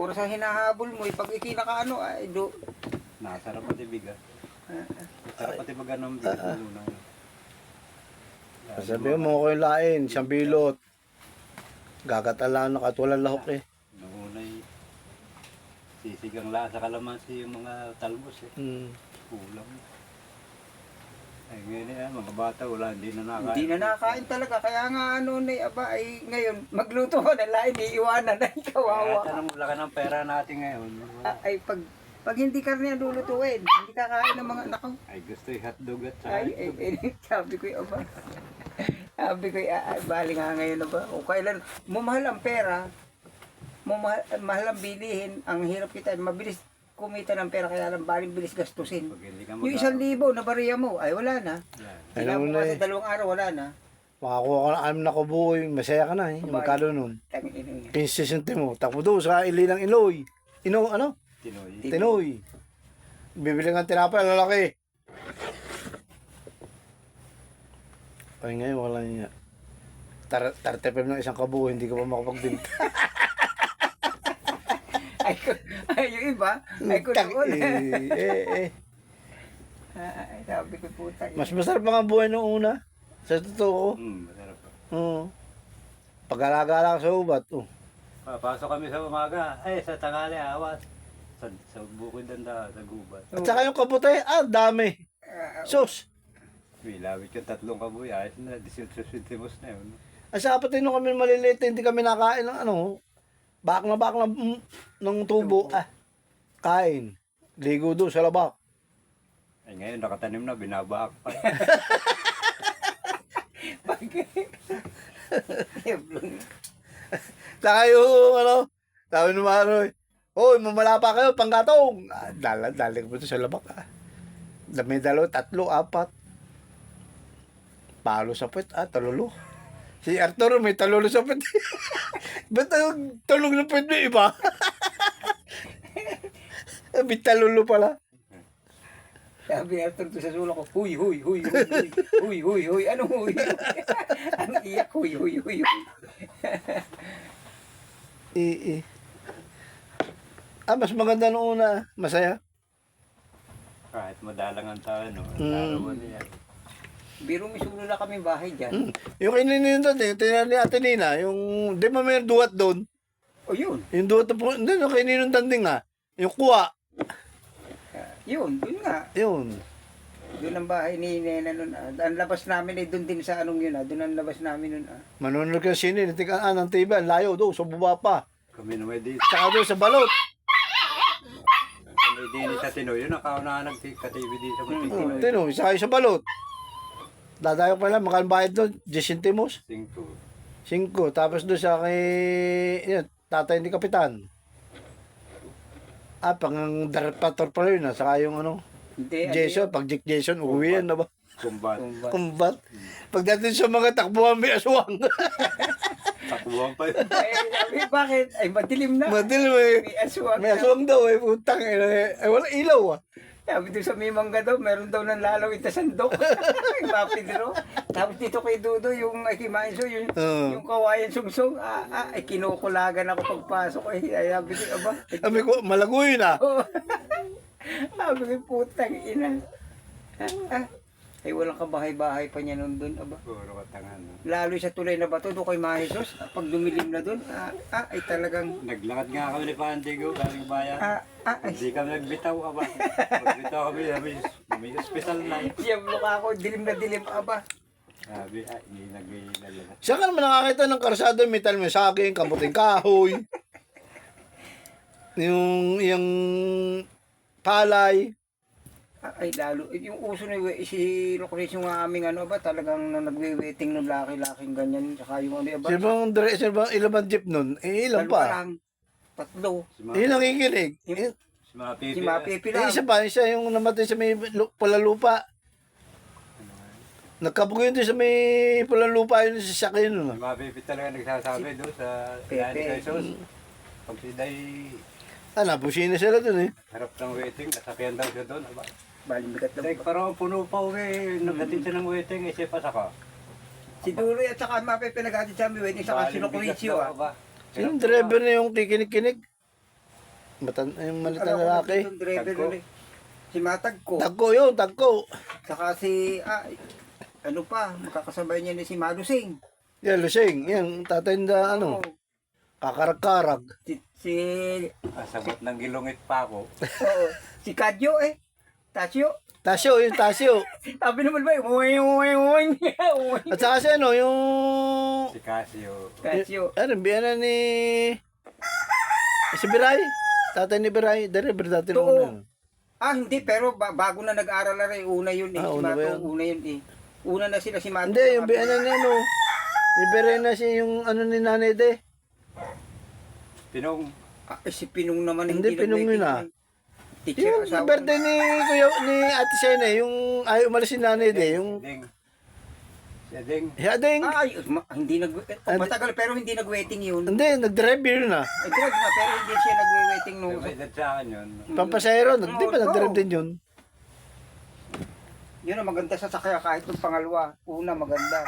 oras ang hinahabol mo, pag ikinakaano, ay do. Nasarap pati bigat. Nasarap pati baga ng bigat ng lunang. Sabi mo ko yung lain, siyang bilot. Gagatalaan na katulad lahok eh. Noong una'y sisigang la sa kalamansi yung mga talbos eh. Kulang. Ay ngayon eh, mga bata wala, hindi na nakain. Hindi na nakakain talaga, kaya nga ano na aba, ay ngayon, magluto ko na lain, iiwanan na, kawawa. Kaya tanong laki ng pera natin ngayon. Ay, pag hindi karne ang lulutuin, hindi kakain ng mga anak ko. Ay gusto yung hotdog at saka Ay, sabi ko aba. Sabi ko, bali nga ngayon na ba? O kailan, mumahal ang pera, mahal ang bilihin, ang hirap kita, mabilis kumita ng pera, kaya lang baling bilis gastusin. pag hindi ka Yung 1,000 na bariya mo, ay wala na. Yan. Ano Sinabi na mo eh. sa 2 araw, wala na. Makakuha ka ng 6 na kabuoy, masaya ka na eh. Magkano nun? Tangin ina. 15 sentimo. Takbo doon sa ili ng Iloy. Ano? Tinoy. Tinoy. Bibili ng tinapay, lalaki. Ay ngayon, wala niya. 35 ng isang kabuoy, hindi ka pa makapagdinta. Ay, yung iba, ay kung noon. Sabi ko puta. Mas masarap mga buhay nung una. Sa totoo. Masarap pa. Oo. Pag-alagala ka sa ubat. Papasok kami sa umaga, sa tanghali awas. Sa bukid danda, sa gubat. At saka yung kabutay, dami. Sus. May lawit yung 3 kabuy, ayos na, 18 centimos na yun. Sa apat nung kami maliliit, hindi kami nakain ng bak na ng tubo. Kain. Ligo doon sa labak. Ay ngayon, nakatanim na, binabaak pa. Saka yung sabi ng Maroy, hoy, mamala pa kayo, panggatong. Dali ko ito sa labak. May 2, 3, 4. Palo sa puwet, talulo. Si Arturo may talulo sa puwet. Ba't yung tulog ng puwet may iba? May talulo pala. Sabi ni Arthur to sa sulok ko, huy, anong huy? Ang iyak, huy. Mas maganda nung una, masaya. Kahit madalang ang tayo, larawan niya. Biro may sulo na kami bahay dyan. Yung kininin doon, tinan ni Ate Nina, yung, di ba may duwat doon? O yun, Yung duwat na po, hindi, yung kininin danding yung kuwa, yun nga. yun. Doon ang bahay ni Nena nun. Ang labas namin ay doon din sa anong yun. Doon ang labas namin nun. Manunod ka sinin, tikaan ng tiba, ang layo doon, sa baba pa. Kami naman dito. Saka doon sa balot. Kami din sa Tinoy, yun, nakaunahan nagka-TV dito sa Tinoy. Tino, isa kayo sa balot. Dadayo pa lang, makal bayad doon, 10 centimos. 5. 5, tapos doon sa kay, yun, tatay ni Kapitan. Pang darapator pala yun, saka yung Hindi, Jason, pag Jack Jason, uwi yan na ba? Kumbat. Kumbat. Pagdating sa mga takbuhan, may aswang. Takbuhan pa yun. Ay, sabi, bakit? Ay, madilim na. Madil, may May aswang. daw, putang, wala ilaw Sabi doon sa Mimangga daw, meron daw ng lalaw itasandok. Mapidro. Tapos dito kay Dudo, yung kay Mainso, yung kawayan sungsong, ay kinukulagan ako pagpasok. Ay, sabi ko, aba. Sabi ko, malago yun Sabi ko, putang ina. Ay, walang kabahay-bahay pa niya nun doon, aba. Puro katangan. Lalo sa tulay na bato, doon kay Mahisos, pag dumilim na doon, ay talagang, Naglakad nga kami ni Pandigo, galing bayan. ay, Hindi kami nagbitaw, aba. Nagbitaw kami, may hospital na. siyam mukha ko, dilim na dilim, aba. Sabi, hindi nag-ilalala. Siya ka naman nakakita ng karsado, may talong saging, kamuting kahoy. yung palay. Ay, lalo, yung uso na si Lucrece yung aming ba, talagang nagwe-waiting ng laki-laking ganyan, saka yung ba. Sino bang ilan bang jeep nun? Ilan Dalawa pa? lang, 3. Yun ang ikinig. Si mga pipi. Si Mapipi lang. Isa yung namatay sa may palalupa. Nagkapag yun doon sa may palalupa yun sa sakyan nun. Si mga pipi talaga nagsasabi doon sa Pepe. Dani Quezon. Pag si Day, Nabusina sila dun harap ng waiting, nasakyan daw siya doon, aba. Balimbigat na. Day, parang puno pa uwi, naghatid siya ng waiting, siya pa saka. Si Duroy at saka Mapipi nag-atid sa amin, waiting saka si Lucrecio. Yung driver na yung kikinig-kinig. Yung maliit Alam na ko, lalaki. yung driver Tagko. nun eh. Si Matagko. Tagko yun, tagko. Saka si, ano pa, makakasabay niya ni si Madusing. Yan, lusing. Yan, tatay na ano, kakarag-karag. Si Kasabot ng gilungit pa ako. oo, si Kadyo eh. Tasyo. Tasyo, yung tasyo. Sabi naman ba, uy, uy, uy, uy. At saka si ano, yung... Si Casio. Tasyo. Ano, biyana ni... Si Biray. Tatay ni Biray. Deliver dati nung Oo. una. Hindi, pero bago na nag-aral na rin, una yun eh. Si Una ba Mato, yun? una yun eh. Una na sila si Mato. Hindi, yung biyana ni ano. Ni Biray na siya yung ano ni Nanay De. Pinong. Si Pinong naman. Hindi, Pinong yun ah. Teacher, Yung asawa. birthday ni Kuya, ni Ate Sena, yung ay umalis si Nanay De, yung Ding. Si Ding. Hading. Hindi matagal pero hindi nag-waiting yun. Hindi, nag-drive yun na. Drag na pero hindi siya nag-waiting nung May edad sa akin yun. Pampasayro, di ba nag-drive din yun? yun ang maganda sa sakya kahit yung pangalawa. Una maganda.